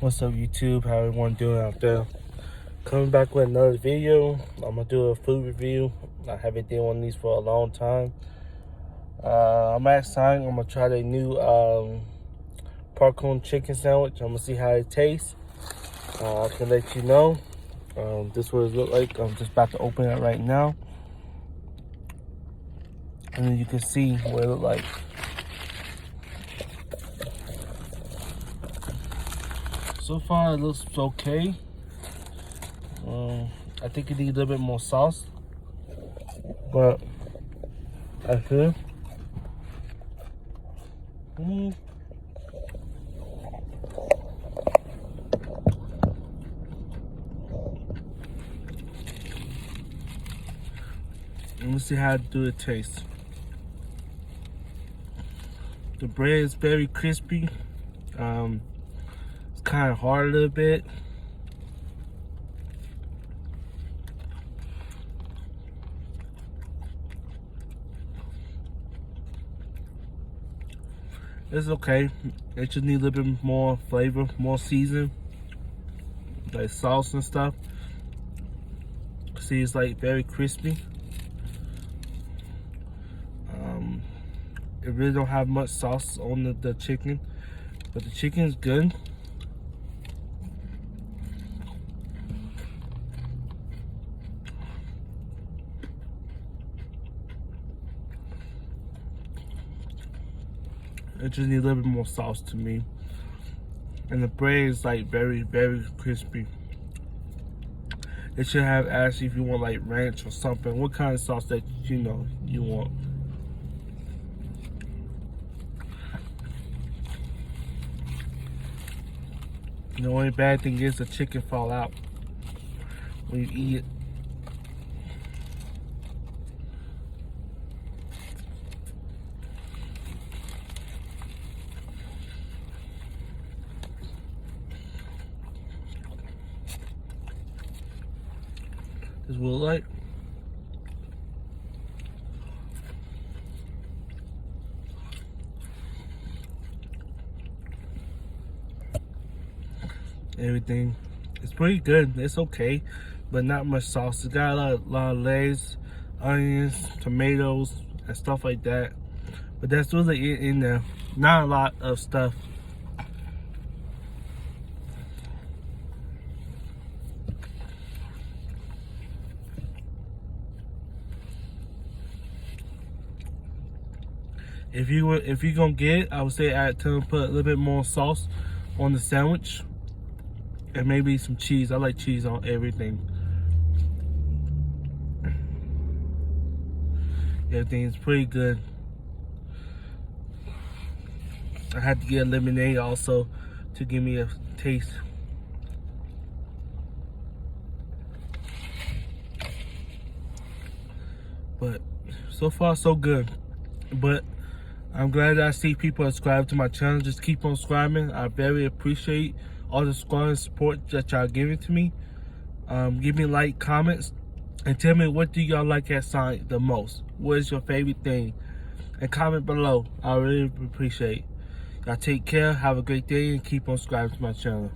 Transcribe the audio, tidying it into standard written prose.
What's up, YouTube? How everyone doing out there? Coming back with another video. I'm gonna do a food review. I haven't done one of these for a long time. I'm I'm gonna try the new parkon chicken sandwich. I'm gonna see how it tastes. I can let you know. This is what it look like. I'm just about to open it right now, and then you can see what it look like. So far, it looks okay. I think it needs a little bit more sauce, but I feel. Let me see how it taste. The bread is very crispy. It's kind of hard a little bit. It's okay. It just needs a little bit more flavor, more season, like sauce and stuff. See, it's like very crispy. It really don't have much sauce on the chicken, but the chicken is good. It just needs a little bit more sauce to me. And the bread is like very, very crispy. It should have actually, if you want like ranch or something, what kind of sauce that you want. The only bad thing is the chicken fall out when you eat it. This is what it like. Everything, it's pretty good. It's okay, but not much sauce. It's got a lot of lettuce, onions, tomatoes, and stuff like that. But that's really it in there. Not a lot of stuff. If you're gonna get it, I would say put a little bit more sauce on the sandwich. And maybe some cheese. I like cheese on everything. Everything is pretty good. I had to get lemonade also to give me a taste. But so far so good. But I'm glad that I see people subscribe to my channel. Just keep on subscribing. I very appreciate all the squad support that y'all giving to me. Give me like, comments, and tell me what do y'all like at Sonic the most. What is your favorite thing? And comment below. I really appreciate it. Y'all take care, have a great day, and keep on subscribing to my channel.